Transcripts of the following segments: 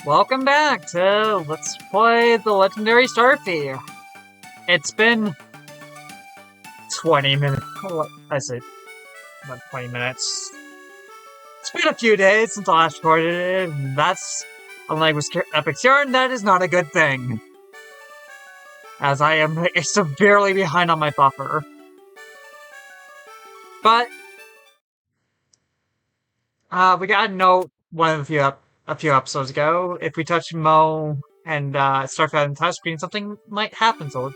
Welcome back to Let's Play the Legendary Starfy. It's been 20 minutes. What? I said, about 20 minutes. It's been a few days since I last recorded it, and that's, unlike with Epic's Yarn, that is not a good thing. As I am severely behind on my buffer. But, we got a note a few episodes ago. If we touch Mo and Starfy on the touchscreen, something might happen, so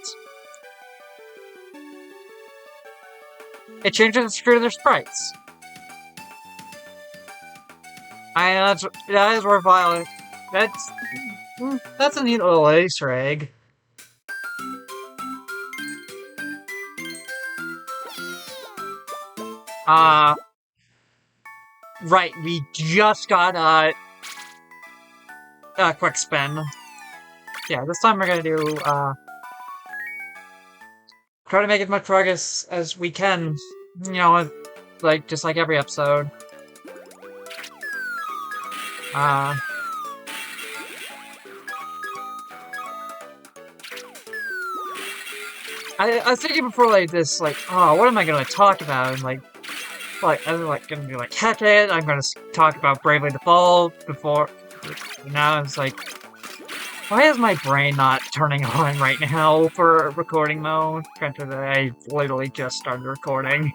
it changes the screw their sprites. That is worthwhile. That's a neat little Easter egg. Right, we just got a quick spin. Yeah, this time we're gonna do try to make as much progress as we can. You know, just like every episode. I was thinking before, like, this, like, oh, what am I gonna talk about? And, I was, gonna be like, heck it, I'm gonna talk about Bravely Default before. Now it's like, why is my brain not turning on right now for recording mode? Granted, I literally just started recording.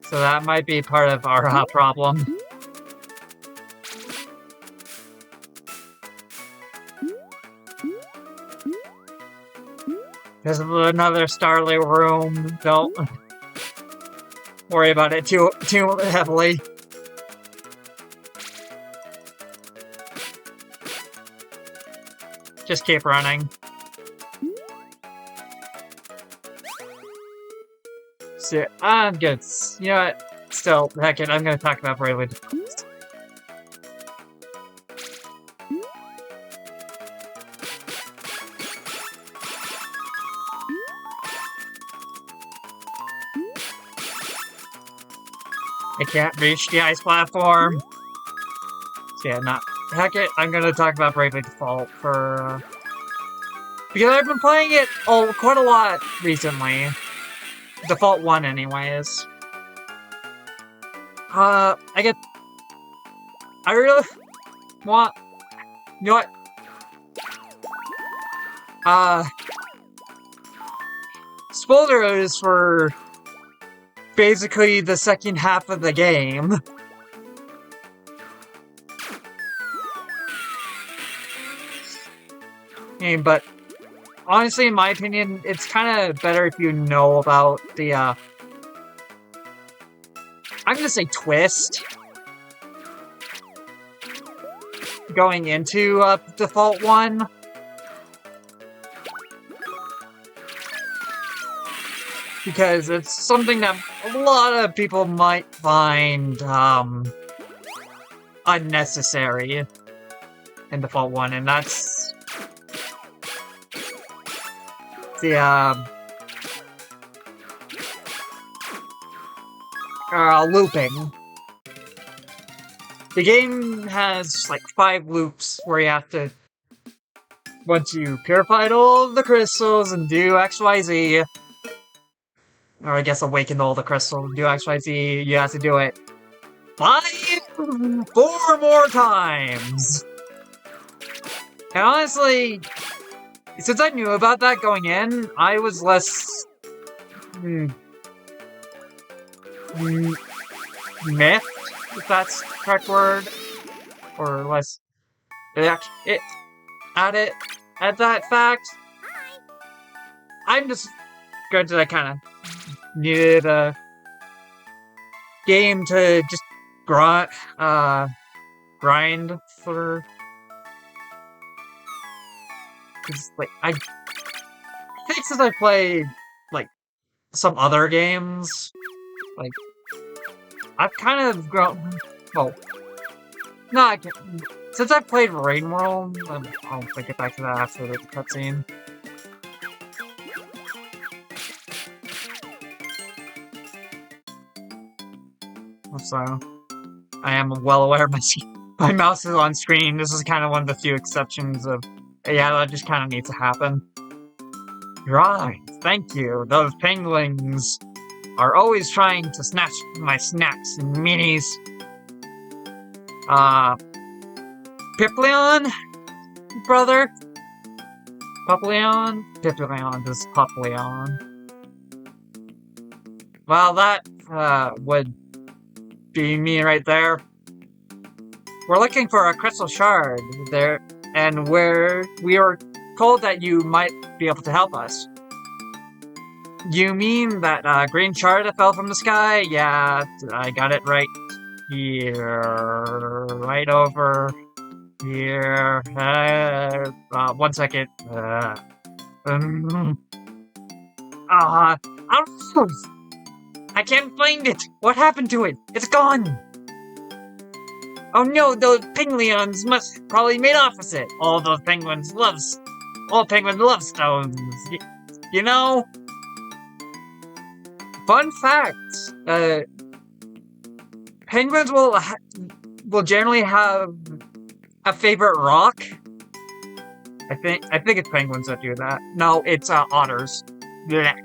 So that might be part of our problem. There's another Starly room. Don't worry about it too heavily. Just keep running. So, I'm good. You know what? Still, heck it, I'm gonna talk about Bravely Default. I can't reach the ice platform. So yeah, heck it, I'm gonna talk about Bravely Default for, because I've been playing it quite a lot recently. Default 1 anyways. I really want, you know what? Spoilers for basically the second half of the game. But honestly, in my opinion, it's kind of better if you know about the, I'm gonna say twist going into Default 1. Because it's something that a lot of people might find unnecessary in Default 1, and that's the looping. The game has like 5 loops where you have to, once you purified all of the crystals and do XYZ, or I guess awaken all the crystals and do XYZ, you have to do it 4 more times! And honestly, since I knew about that going in, I was less miffed, if that's the correct word, or less at that fact. I'm just granted I kind of needed a game to just grind for, because like I think since I played like some other games, like I've kind of grown. Well, no, I can't. Since I've played Rain World, I'll get back to that after the cutscene. so I am well aware my mouse is on screen. This is kind of one of the few exceptions of, yeah, that just kind of needs to happen. Right, thank you. Those penguins are always trying to snatch my snacks and minis. Piplion, brother? Papillon? Piplion, this Papillon. Well, that, would be me right there. We're looking for a crystal shard there, and we are told that you might be able to help us. You mean that green shard that fell from the sky? Yeah, I got it right here. Right over here. 1 second. Um, uh, I can't find it! What happened to it? It's gone! Oh no, those penguins must probably made off with it. All penguins love stones. You know? Fun fact, penguins will generally have a favorite rock. I think it's penguins that do that. No, it's otters that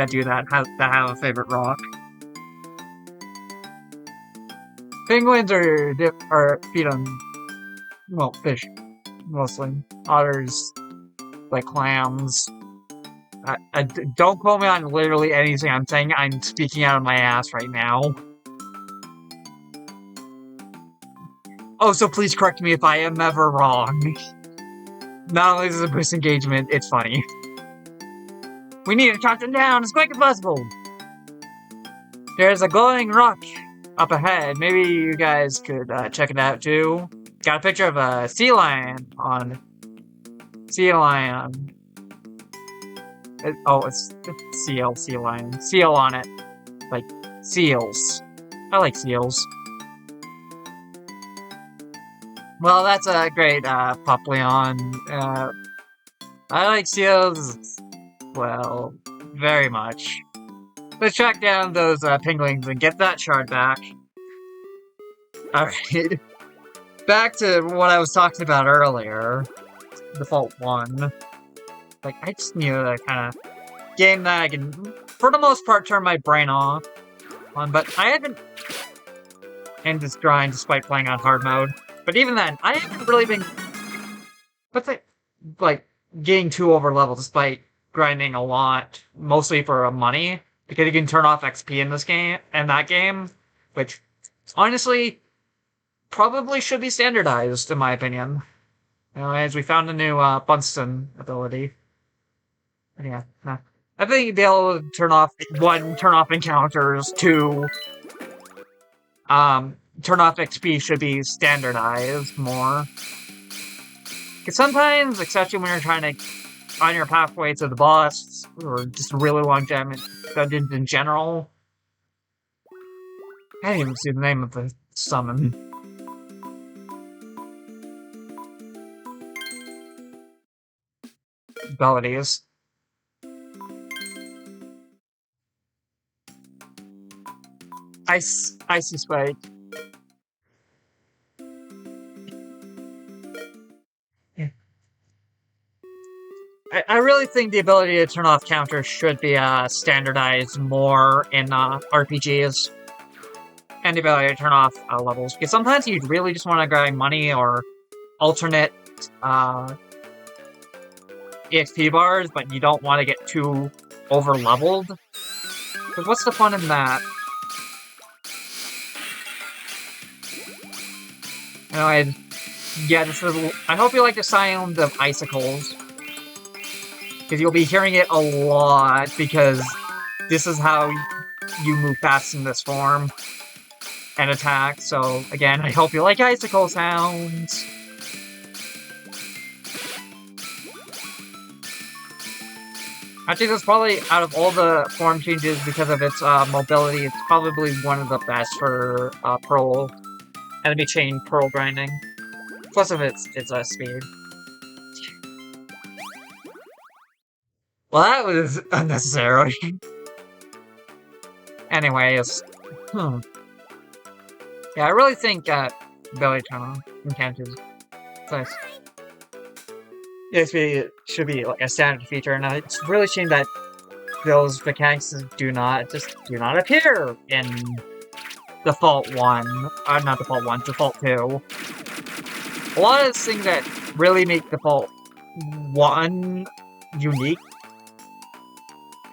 do that. That have a favorite rock. Penguins feed on, well, fish mostly. Otters like clams. Don't quote me on literally anything I'm saying. I'm speaking out of my ass right now. Oh, so please correct me if I am ever wrong. Not only does it boost engagement, it's funny. We need to track them down as quick as possible. There's a glowing rock up ahead. Maybe you guys could check it out too. Got a picture of a sea lion on. Sea lion. It's sea lion. Seal on it. Like, seals. I like seals. Well, that's a great, Papillon. I like seals, well, very much. Let's track down those, penguins and get that shard back. Alright. Back to what I was talking about earlier. Default 1. Like, I just knew that kind of game that I can, for the most part, turn my brain off on, but I haven't ended this grind despite playing on hard mode. But even then, I haven't really been, getting too over level despite grinding a lot, mostly for money, because you can turn off XP in that game, which, honestly, probably should be standardized, in my opinion. Anyways, we found a new, Bunsen ability. And yeah, nah. I think they'll turn off encounters, 2, turn off XP should be standardized more. Because sometimes, especially when you're trying to, on your pathway to the boss, or just really long dungeons in general. I didn't even see the name of the summon. Abilities. Icy Spike. Yeah. I really think the ability to turn off counters should be standardized more in RPGs. And the ability to turn off levels. Because sometimes you really just want to grind money or alternate EXP bars, but you don't want to get too over-leveled. Because what's the fun in that? Anyway, yeah, I hope you like the sound of icicles. Because you'll be hearing it a lot, because this is how you move fast in this form and attack. So, again, I hope you like icicle sounds. I think that's probably, out of all the form changes, because of its mobility, it's probably one of the best for Pearl, enemy chain Pearl grinding. Plus of its speed. Well, that was unnecessary. Anyways. Yeah, I really think Belly Tunnel encounters nice. It should be like a standard feature, and it's really a shame that those mechanics do not appear in Default 1. Not Default 1, Default 2. A lot of things that really make Default 1 unique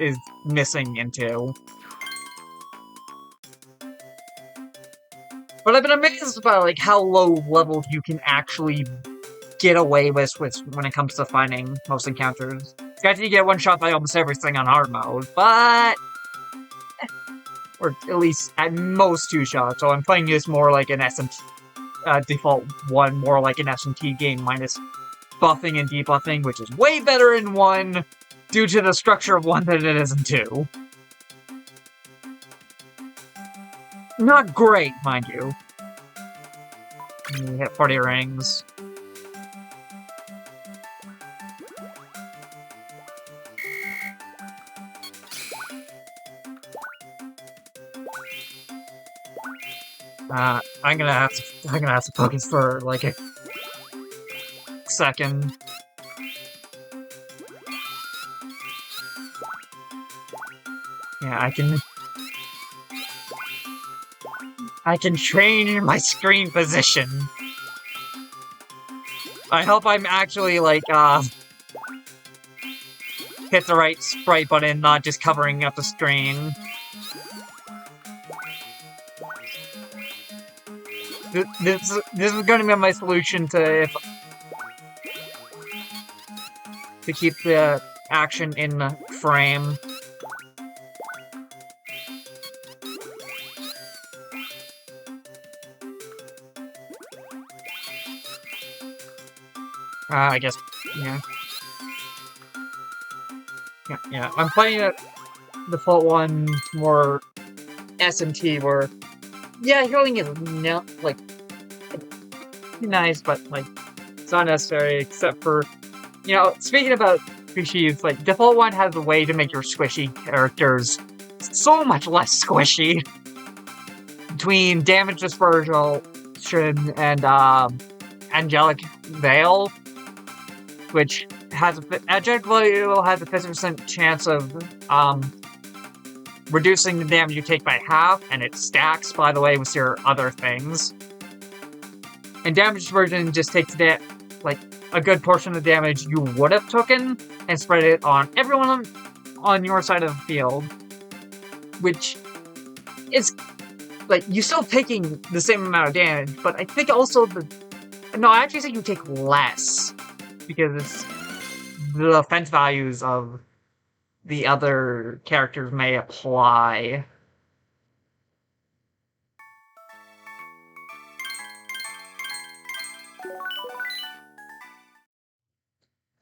is missing in 2. But I've been amazed about like how low level you can actually get away with when it comes to finding most encounters. Granted, you get one shot by almost everything on hard mode, but or at least at most 2 shots. So I'm playing this more like an SMT Default 1, more like an SMT game minus buffing and debuffing, which is way better in 1 due to the structure of 1 than it is in 2. Not great, mind you. You hit 40 rings. I'm gonna have to focus for like a second. Yeah, I can change my screen position. I hope I'm actually like hit the right sprite button, not just covering up the screen. This is going to be my solution to keep the action in the frame. I guess, yeah. Yeah. I'm playing the Default 1 more SMT, where yeah, healing is like nice, but like it's not necessary. Except for, you know, speaking about squishies, like Default 1 has a way to make your squishy characters so much less squishy. Between damage dispersion and Angelic Veil, which has Angelic Veil has a 50% chance of reducing the damage you take by half, and it stacks, by the way, with your other things. And damage dispersion just takes like a good portion of the damage you would have taken and spread it on everyone on your side of the field, which is like you're still taking the same amount of damage, but I think also I actually think you take less because it's the offense values of the other characters may apply.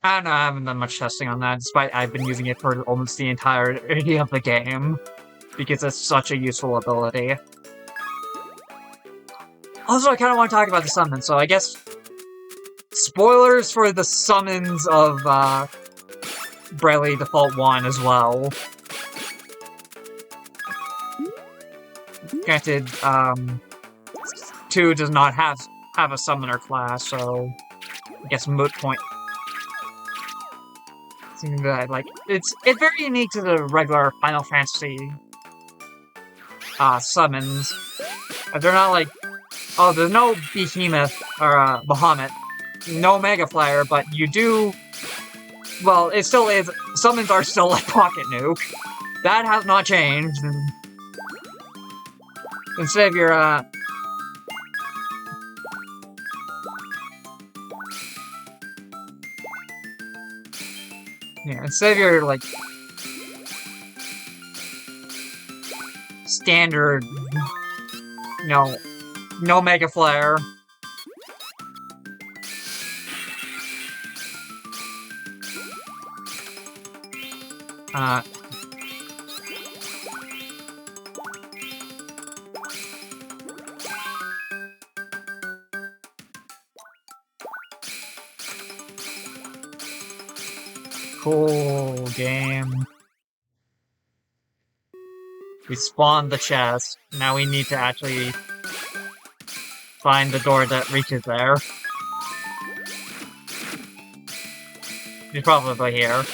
I don't know, I haven't done much testing on that, despite I've been using it for almost the entirety of the game, because it's such a useful ability. Also, I kind of want to talk about the summons, so I guess spoilers for the summons of Bravely Default 1 as well. Granted, 2 does not have a summoner class, so I guess moot point. Seems that like it's very unique to the regular Final Fantasy summons. They're not like, oh, there's no Behemoth or Bahamut, no Mega Flyer, but you do. Well, it still is. Summons are still like Pocket Nuke. That has not changed. Instead of your instead of your like standard, no Mega Flare. Cool game. We spawned the chest. Now we need to actually find the door that reaches there. He's probably here.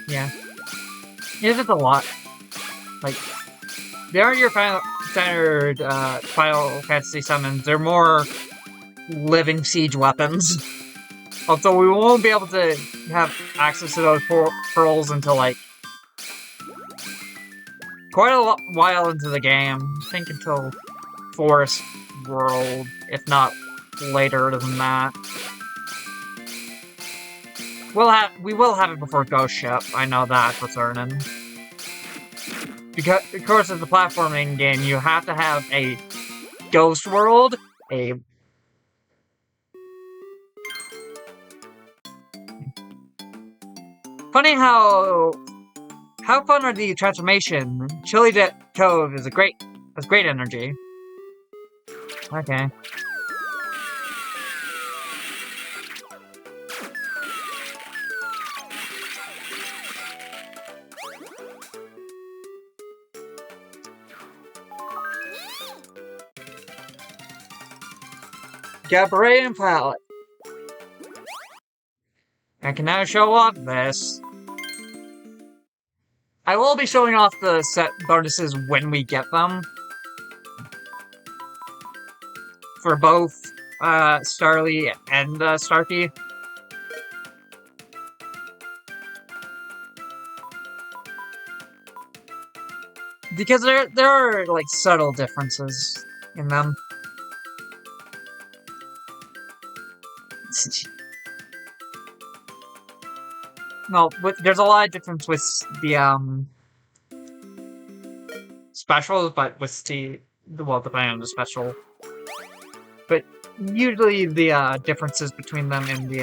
Yeah. Yeah, that's a lot. Like, they aren't your standard Final Fantasy summons. They're more living siege weapons. Although we won't be able to have access to those pearls until, like, quite a while into the game. I think until Forest World, if not later than that. We will have it before Ghost Ship. I know that for certain. Because, of course, as a platforming game, you have to have a Ghost World, a... Funny how fun are the transformation? Chili Jet Cove has great energy. Okay. Cabaret and Palette. I can now show off this. I will be showing off the set bonuses when we get them. For both Starly and Starfy. Because there are, like, subtle differences in them. No, but there's a lot of difference with the, specials, but with well, depending on the special. But usually the, differences between them in the,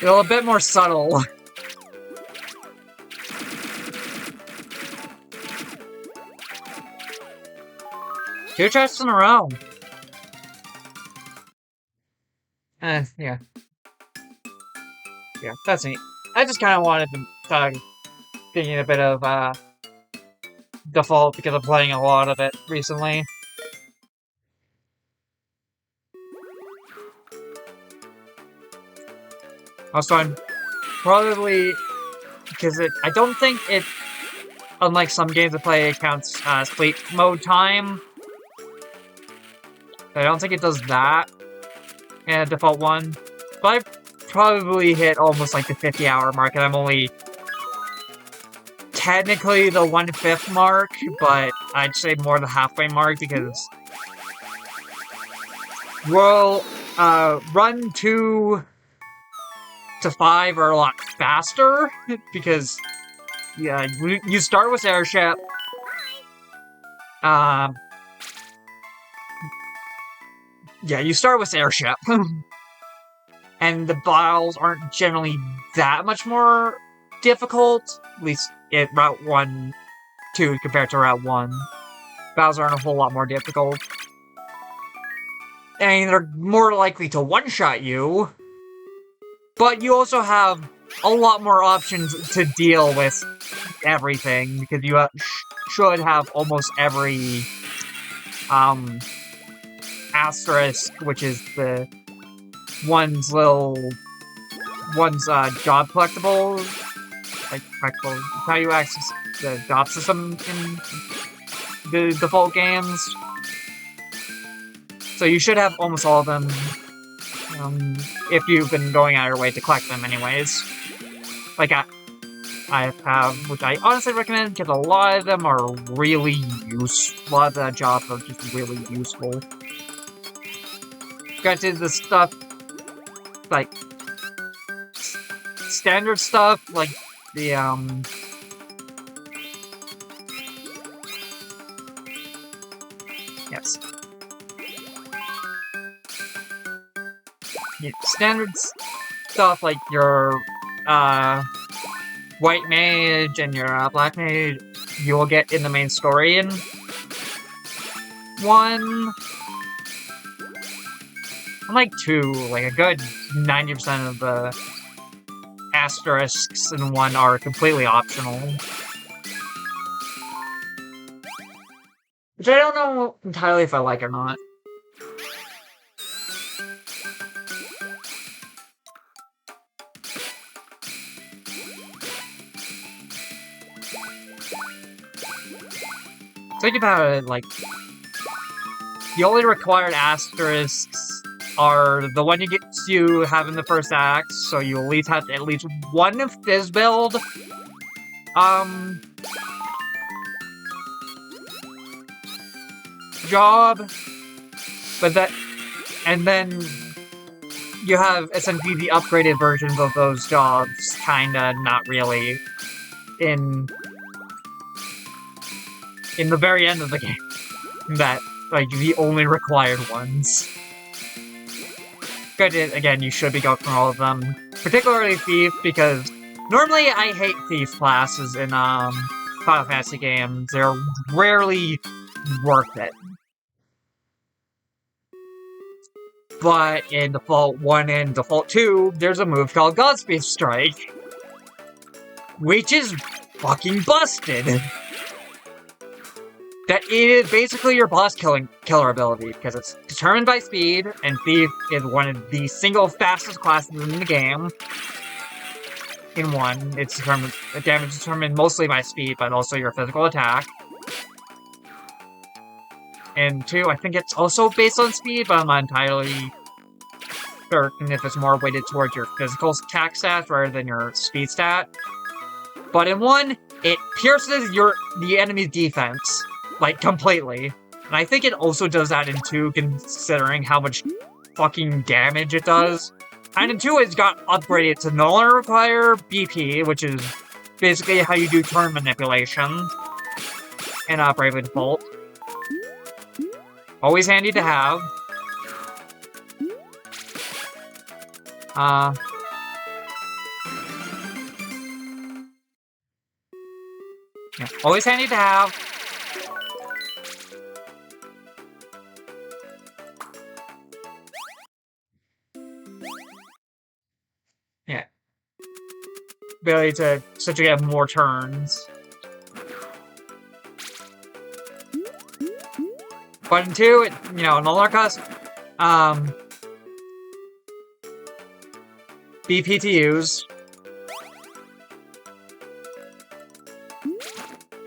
they're a bit more subtle. 2 chests in a row. Yeah. Yeah, that's neat. I just kind of wanted to give you a bit of, default because I'm playing a lot of it recently. Also, I'm probably... because I don't think it... unlike some games that play, it counts, sleep mode time. I don't think it does that in a default one. But I've probably hit almost like the 50-hour mark, and I'm only technically the 1/5 mark, but I'd say more the halfway mark because we'll run 2 to 5 are a lot faster because yeah, you start with airship. Yeah, you start with airship. And the battles aren't generally that much more difficult, at least at Route 1, 2 compared to Route 1. Battles aren't a whole lot more difficult. And they're more likely to one-shot you, but you also have a lot more options to deal with everything, because you should have almost every, asterisk, which is the one's job collectibles, like collectibles, how you access the job system in the default games. So you should have almost all of them, if you've been going out of your way to collect them anyways. Like I have, which I honestly recommend, because a lot of them are really useful. A lot of the jobs are just really useful. Granted, the stuff, like, standard stuff, like the, yes. Yeah, standard stuff like your, white mage and your, black mage, you will get in the main story in 1. Unlike 2, like a good 90% of the asterisks in 1 are completely optional. Which I don't know entirely if I like or not. Think about it, like, the only required asterisks are the one you have in the first act, so you at least have at least one Fizz build. Job. But that, and then you have essentially the upgraded versions of those jobs, kinda, not really, in the very end of the game. That, like, the only required ones. Granted, again, you should be going through all of them. Particularly Thief, because normally I hate Thief classes in, Final Fantasy games. They're rarely worth it. But in Default 1 and Default 2, there's a move called Godspeed Strike. Which is fucking busted. That is basically your boss killer ability, because it's determined by speed, and Thief is one of the single fastest classes in the game. In 1, it's determined, damage is determined mostly by speed, but also your physical attack. And 2, I think it's also based on speed, but I'm not entirely certain if it's more weighted towards your physical attack stat rather than your speed stat. But in 1, it pierces the enemy's defense. Like, completely. And I think it also does that in 2, considering how much fucking damage it does. And in 2, it's got upgraded to no longer require BP, which is basically how you do turn manipulation in Bravely Default. Always handy to have. Yeah, always handy to have. Yeah. Ability to essentially have more turns. But in 2, it, no longer costs, BP to use.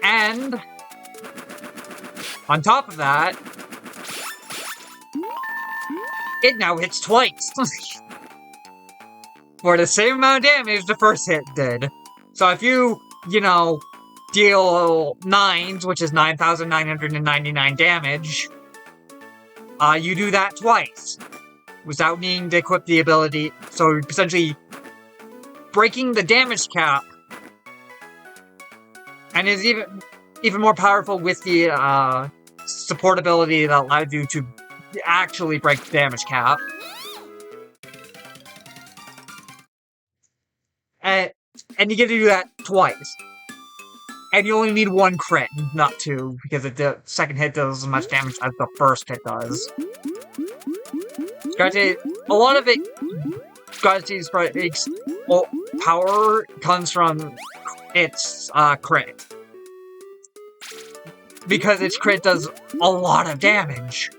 And, on top of that, it now hits twice. For the same amount of damage the first hit did. So if you, deal 9s, which is 9,999 damage, you do that twice. Without needing to equip the ability, so essentially breaking the damage cap. And is even more powerful with the support ability that allows you to actually break the damage cap. And you get to do that twice. And you only need 1 crit, not 2, because the second hit does as much damage as the first hit does. Granted, a lot of it, Godspeed Strike's power comes from its crit. Because its crit does a lot of damage.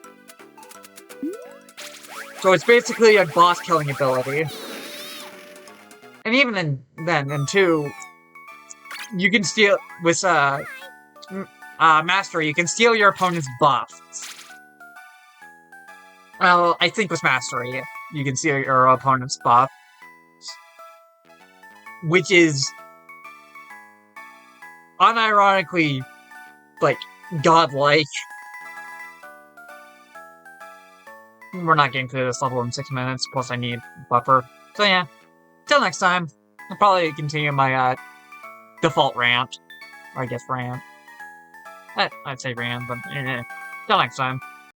So it's basically a boss killing ability. And even in 2, you can steal, with Mastery, you can steal your opponent's buffs. Well, I think with Mastery, you can steal your opponent's buff. Which is unironically, like, godlike. We're not getting through this level in 6 minutes, plus I need buffer. So yeah, till next time. I'll probably continue my, default rant. Or I guess rant. I'd say rant, but till next time.